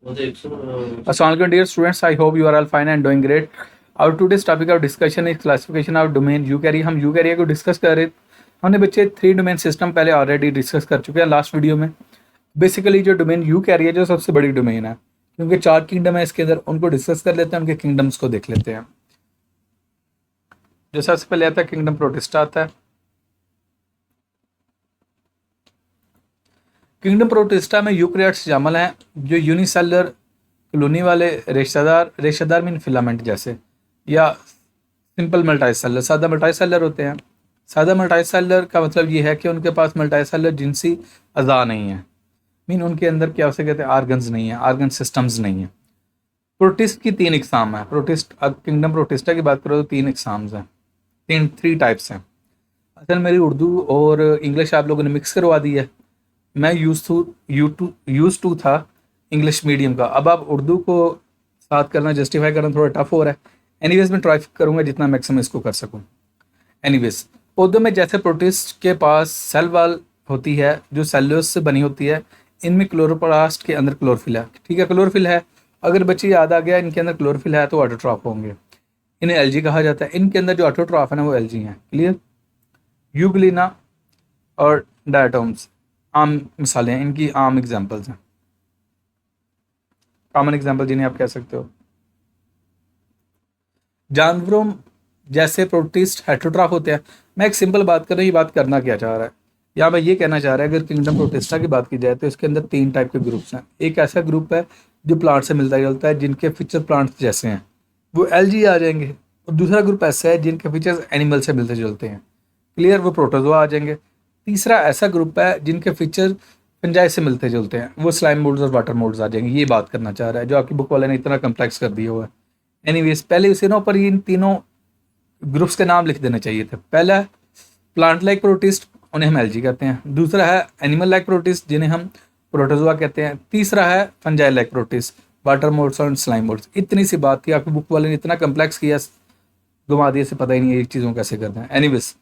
Assalamualaikum dear students, I hope you are all fine and doing great. Our today's topic of discussion is classification of domain यूकैरिया। हम यूकैरिया को discuss कर रहे थे। हमने बच्चे 3 domain system पहले ऑलरेडी डिस्कस कर चुके हैं लास्ट वीडियो में। बेसिकली जो डोमेन यूकैरिया जो सबसे बड़ी डोमेन है, क्योंकि 4 किंगडम है इसके अंदर, उनको डिस्कस कर लेते हैं, उनके किंगडम्स को देख लेते हैं। जो सबसे पहले आता है किंगडम प्रोटिस्टा आता है। किंगडम प्रोटिस्टा में यूकैरियोट्स शामिल हैं जो यूनिसेलुलर कॉलोनी वाले रेशेदार मीन फिलामेंट जैसे, या सिंपल मल्टीसेलुलर, सादा मल्टीसेलुलर होते हैं। सादा मल्टीसेलुलर का मतलब ये है कि उनके पास मल्टीसेलुलर जिनसी अज़ा नहीं है, मीन उनके अंदर क्या उसे कहते हैं आर्गन्स नहीं है, आर्गन सिस्टम्स नहीं है। प्रोटिस्ट की 3 इकसाम है। प्रोटिस्ट, अब किंगडम प्रोटिस्टा की बात करो तो 3 इकसाम्स हैं, 3 टाइप्स हैं। असल मेरी उर्दू और इंग्लिश आप लोगों ने मिक्स करवा दी है। मैं यूज टू था इंग्लिश मीडियम का, अब आप उर्दू को साथ करना, जस्टिफाई करना थोड़ा टफ हो रहा है। एनीवेज मैं ट्राई करूँगा जितना मैक्सिमम इसको कर सकूँ। एनीवेज, पौधों में जैसे प्रोटिस्ट के पास सेल वॉल होती है जो सेल्यूलोज से बनी होती है, इनमें क्लोरोप्लास्ट के अंदर क्लोरोफिल है। ठीक है, क्लोरोफिल है। अगर बच्चे याद आ गया इनके अंदर क्लोरोफिल है तो ऑटोट्रॉफ होंगे, इन्हें एल्जी कहा जाता है। इनके अंदर जो ऑटोट्रॉफ है ना वो एल्जी हैं। क्लियर। यूग्लिना और डायटोम्स आम मिसालें हैं, इनकी आम एग्जांपल्स हैं, कॉमन एग्जांपल जिन्हें आप कह सकते हो। जानवरों जैसे प्रोटिस्ट हेटरोट्रॉफ होते हैं। मैं एक सिंपल बात कर रहा हूँ, ये बात करना क्या चाह रहा है या मैं ये कहना चाह रहा है, अगर किंगडम प्रोटिस्टा की बात की जाए तो इसके अंदर 3 टाइप के ग्रुप्स हैं। एक ऐसा ग्रुप है जो प्लांट से मिलता जुलता है, जिनके फीचर प्लांट्स जैसे हैं, वो एल्जी आ जाएंगे। और दूसरा ग्रुप ऐसा है जिनके फीचर्स एनिमल से मिलते जुलते हैं। क्लियर, वो प्रोटोजोआ आ जाएंगे। तीसरा ऐसा ग्रुप है जिनके फीचर फंजाई से मिलते जुलते हैं, वो स्लाइम मोल्ड्स और वाटर मोल्ड्स आ जाएंगे। ये बात करना चाह रहा है, जो आपकी बुक वाले ने इतना कम्प्लेक्स कर दिया हुआ है। एनीवेज, पहले उसे ना ऊपर इन तीनों ग्रुप्स के नाम लिख देने चाहिए थे। पहला प्लांट लाइक प्रोटिस्ट, उन्हें हम एल्जी कहते हैं। दूसरा है एनिमल लाइक प्रोटिस्ट, जिन्हें हम प्रोटोजोआ कहते हैं। तीसरा है fungi like protist, water moulds और स्लाइम मोल्ड्स। इतनी सी बात थी, आपकी बुक वाले ने इतना कम्प्लेक्स किया, घुमा दिए से पता ही नहीं है ये चीज़ों कैसे करते हैं। एनीवेज,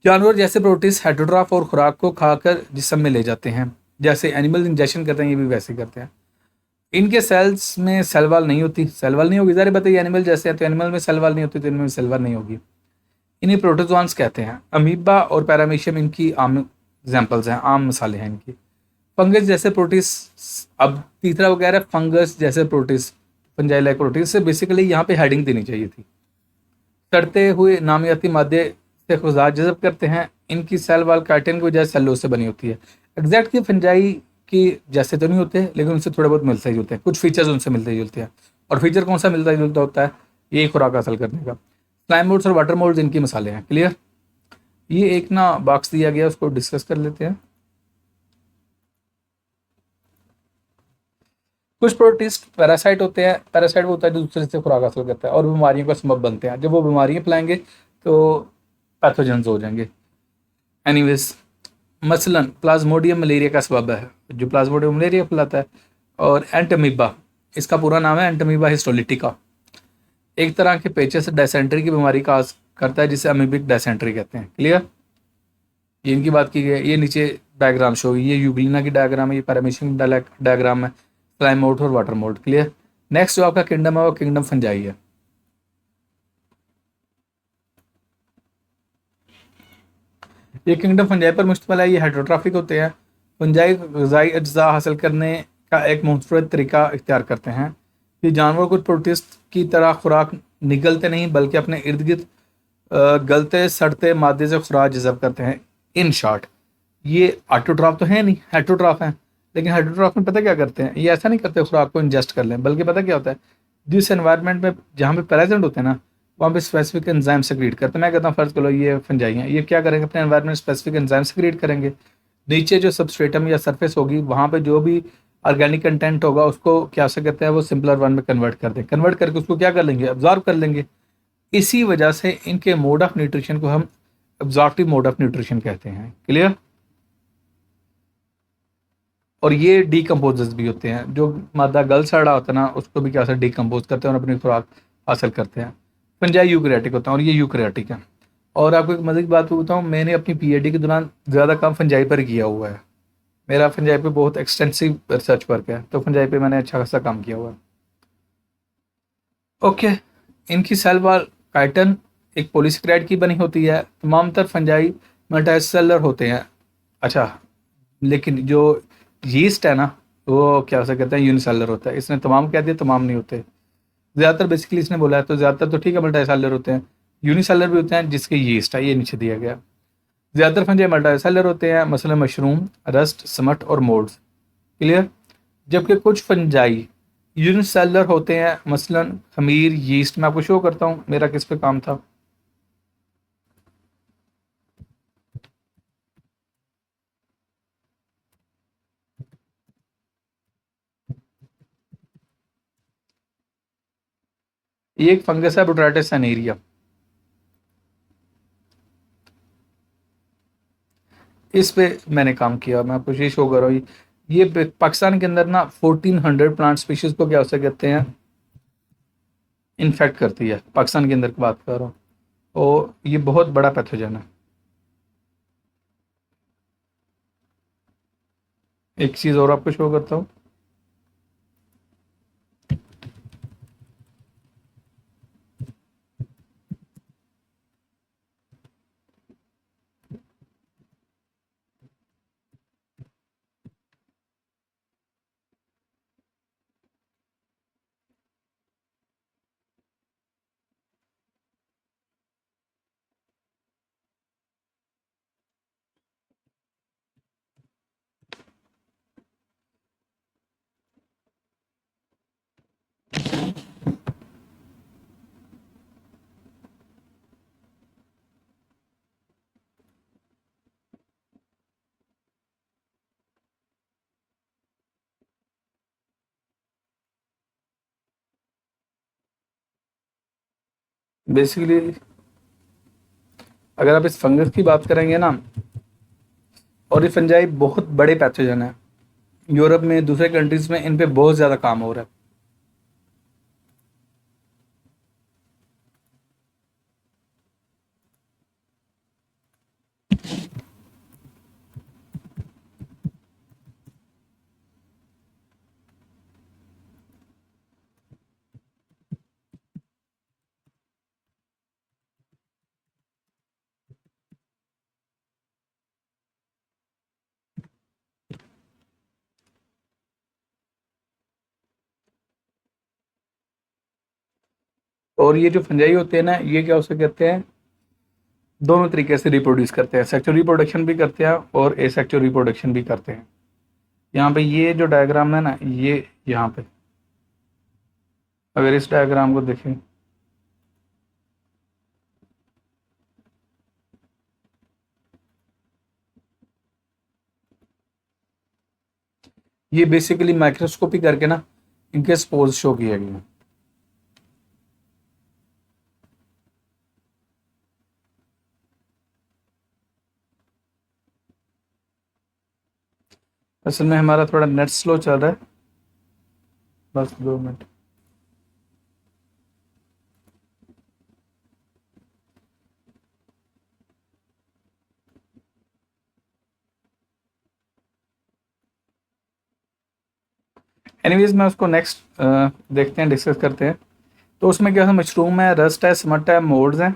जानवर जैसे प्रोटिस्ट हेटरोट्रॉफ और खुराक को खाकर जिस्म में ले जाते हैं, जैसे एनिमल इंजेक्शन करते हैं, ये भी वैसे करते हैं। इनके सेल्स में सेल वॉल नहीं होती। सेल वॉल नहीं होगी, ज़ाहिर बताइए एनिमल जैसे है तो एनिमल में सेल वॉल नहीं होती, तो इनमें सेल वॉल नहीं होगी। इन्हें प्रोटोजोआन्स कहते हैं। अमीबा और पैरामीशियम इनकी आम एग्जाम्पल्स हैं, आम मिसालें हैं इनकी। फंगस जैसे प्रोटिस्ट, अब तीसरा वो कह रहा है फंगस जैसे प्रोटिस्ट, फंजाई लाइक प्रोटिस्ट से बेसिकली यहाँ पे हेडिंग देनी चाहिए थी। सड़ते हुए नामियाती मादे से खुजाक जज़ब करते हैं। इनकी सेल वॉल काइटिन की वजह से सेल्यूलोज से बनी होती है। एग्जैक्ट की फंजाई की जैसे तो नहीं होते, लेकिन उनसे थोड़े बहुत मिलते जुलते हैं, कुछ फीचर्स उनसे मिलते जुलते हैं। और फीचर कौन सा मिलता जुलता होता है, यही खुराक हासिल करने का। स्लाइम मोल्ड्स और वाटर मोल्ड्स इनकी मिसालें हैं। क्लियर। ये एक ना बॉक्स दिया गया, उसको डिस्कस कर लेते हैं। कुछ प्रोटिस्ट पैरासाइट होते हैं। पैरासाइट वो होता है जो दूसरे से खुराक हासिल करता है और बीमारियों का सबब बनते हैं। जब वो बीमारियां फैलाएंगे तो पैथोजेंस हो जाएंगे। एनीवेज, मसलन प्लाज्मोडियम मलेरिया का सबब है, जो प्लाज्मोडियम मलेरिया फैलाता है। और एंटमीबा, इसका पूरा नाम है एंटमीबा हिस्टोलिटिका, एक तरह के पेचे से डायसेंट्री की बीमारी का करता है, जिसे अमीबिक डायसेंट्री कहते हैं। क्लियर। ये इनकी बात की गई। ये नीचे डायग्राम शो, ये यूग्लिना की डायग्राम है, ये पैरामीशियम डायग्राम है, स्लाइम मोल्ड और वाटर मोल्ड। क्लियर। नेक्स्ट जो आपका किंगडम है वो किंगडम फंजाई है। ये किंगडम फंजाई पर मुश्तमिल है। ये हाइड्रोट्रॉफिक होते हैं। फंजाई ग़िज़ाई अज्जा हासिल करने का एक मुनफरद तरीका इख्तियार करते हैं। ये जानवर कुछ प्रोटिस्ट की तरह खुराक निगलते नहीं, बल्कि अपने इर्द गिर्द गलते सड़ते मादे से खुराक जज़ब करते हैं। इन शॉर्ट, ये ऑटोट्रॉफ तो है नहीं, हेटरोट्रॉफ हैं। लेकिन हेटरोट्रॉफ में पता क्या करते हैं, ये ऐसा नहीं करते खुराक को इंजेस्ट कर लें, बल्कि पता क्या होता है, जिस एनवायरनमेंट में जहाँ पे प्रेजेंट होते हैं ना, वहाँ पे स्पेसिफिक एंजाइम सेक्रेट करते हैं। मैं कहता हूँ फर्ज करो ये फंजाई हैं, ये क्या करेंगे, अपने एनवायरनमेंट स्पेसिफिक एंजाइम सेक्रेट करेंगे। नीचे जो सबस्ट्रेटम या सरफेस होगी, वहाँ पे जो भी ऑर्गेनिक कंटेंट होगा उसको क्या से कहते हैं, वो सिंपलर वन में कन्वर्ट कर दें। कन्वर्ट करके उसको क्या कर लेंगे, अब्जॉर्ब कर लेंगे। इसी वजह से इनके मोड ऑफ न्यूट्रिशन को हम एब्जॉर्प्टिव मोड ऑफ न्यूट्रिशन कहते हैं। क्लियर। और ये डीकम्पोजर्स भी होते हैं, जो मादा गल सड़ा होता है ना, उसको भी क्या से डीकम्पोज करते हैं और अपनी खुराक हासिल करते हैं। फंजाई यूकैरियोटिक होता है और ये यूकैरियोटिक है। और आपको एक मज़े की बात बताऊँ, मैंने अपनी पीएचडी के दौरान ज़्यादा काम फंजाई पर किया हुआ है। मेरा फंजाई पे बहुत एक्सटेंसिव रिसर्च वर्क है, तो फंजाई पे मैंने अच्छा खासा काम किया हुआ है। ओके, इनकी सेल वॉल काइटन एक पॉलीसेकेराइड की बनी होती है। तमाम तर फंजाई मल्टीसेलुलर होते हैं। अच्छा, लेकिन जो यीस्ट है ना, वो क्या से कहते हैं यूनिसेलुलर होता है। इसने तमाम कह दिया, तमाम नहीं होते। ज़्यादातर बेसिकली इसने बोला है, तो ज़्यादातर तो ठीक है मल्टीसेलुलर होते हैं। यूनिसेलुलर भी होते हैं जिसके यीस्ट है, ये नीचे दिया गया। ज़्यादातर फंजाई मल्टीसेलुलर होते हैं, मसलन मशरूम, रस्ट, समट और मोल्ड्स। क्लियर। जबकि कुछ फंजाई यूनिसेलुलर होते हैं, मसलन खमीर, यीस्ट। मैं आपको शो करता हूँ मेरा किस पे काम था। ये एक फंगस है बोट्राटिस एनेरिया। इस पे मैंने काम किया, मैं आपको ये शो कर रहा हूँ। ये पाकिस्तान के अंदर ना 1400 प्लांट स्पीशीज को क्या उसे कहते हैं इन्फेक्ट करती है। पाकिस्तान के अंदर की बात कर रहा हूँ। और ये बहुत बड़ा पैथोजन है। एक चीज़ और आपको शो करता हूँ। बेसिकली अगर आप इस फंगस की बात करेंगे ना, और ये फंजाई बहुत बड़े पैथोजन है। यूरोप में, दूसरे कंट्रीज में इन पे बहुत ज़्यादा काम हो रहा है। और ये जो फंजाई होते हैं ना, ये क्या उसे कहते हैं, दोनों तरीके से रिप्रोड्यूस करते हैं। सेक्सुअल रिप्रोडक्शन भी करते हैं और एसेक्सुअल रिप्रोडक्शन भी करते हैं। यहाँ पे ये जो डायग्राम है ना, ये यहाँ पे अगर इस डायग्राम को देखें, ये बेसिकली माइक्रोस्कोपी करके ना इनके स्पोर्स शो किए गए हैं। असल में हमारा थोड़ा नेट स्लो चल रहा है, बस 2 मिनट। एनीवेज मैं उसको नेक्स्ट देखते हैं, डिस्कस करते हैं। तो उसमें क्या है, मशरूम है, रस्ट है, स्मट है, मोड्स हैं,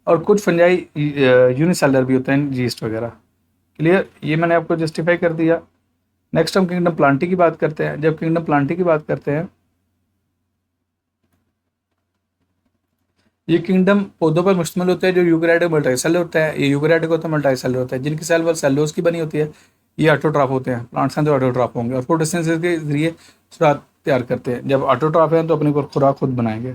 और कुछ फंजाई यूनिसेलर भी होते हैं, जीस्ट वगैरह। क्लियर, ये मैंने आपको जस्टिफाई कर दिया। नेक्स्ट हम किंगडम प्लांटी की बात करते हैं। जब किंगडम प्लांटी की बात करते हैं, ये किंगडम पौधों पर मुश्तमिल होता है जो यूकैरियोटिक मल्टीसेलुलर होता है। ये यूकैरियोटिक होता है, मल्टीसेलुलर होता है। जिनकी सेल वॉल सेलुलोज की बनी होती है, ये ऑटोट्रॉफ होते हैं। प्लांट्स हैं तो ऑटोट्रॉफ होंगे और फोटोसिंथेसिस के जरिए खुराक तैयार करते हैं। जब ऑटोट्रॉफ हैं तो अपनी खुराक खुद बनाएंगे।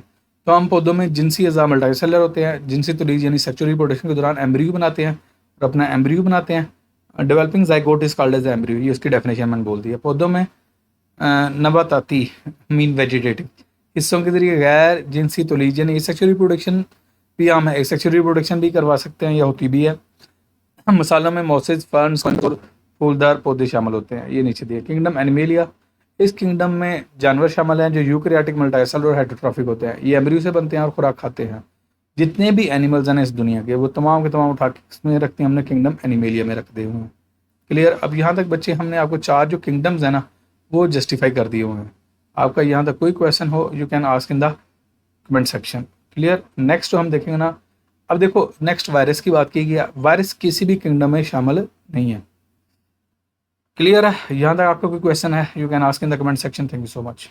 तो हम पौधों में जिनसी अज़ा मल्टीसेलुलर होते हैं। जिनसी तलीज यानी सेक्सुअल रिप्रोडक्शन के दौरान एम्ब्रियो बनाते हैं और अपना एम्ब्रियो बनाते हैं। Developing zygote is called as embryo, ये उसकी डेफिनेशन मैंने बोल दी है। पौधों में नबाताती मीन वेजिटेटिव हिस्सों के जरिए गैर जिनसी तलीज यानी सेक्सुअल रिप्रोडक्शन भी आम है। सेक्सुअल रिप्रोडक्शन भी करवा सकते हैं या होती भी है। मसालों में मोसेस, फर्न्स और फूलदार पौधे शामिल होते हैं। ये नीचे दिए। किंगडम एनिमेलिया, इस किंगडम में जानवर शामिल हैं जो यूकैरियोटिक मल्टीसेलुलर और हेटेरोट्रॉफिक होते हैं। ये एम्ब्रियो से बनते हैं और खुराक खाते हैं। जितने भी एनिमल्स हैं इस दुनिया के, वो तमाम के तमाम उठा के इसमें रखते हैं, हमने किंगडम एनिमेलिया में रख दिए हुए हैं। क्लियर। अब यहाँ तक बच्चे हमने आपको 4 जो किंगडम्स है ना वो जस्टिफाई कर दिए हुए हैं। आपका यहाँ तक कोई क्वेश्चन हो you can ask in the comment section. Clear. Next हम देखेंगे ना, अब देखो नेक्स्ट वायरस की बात की गई। वायरस किसी भी किंगडम में शामिल नहीं है। क्लियर है। यहाँ तक आपका कोई क्वेश्चन है you can ask in the comment section. Thank you so much.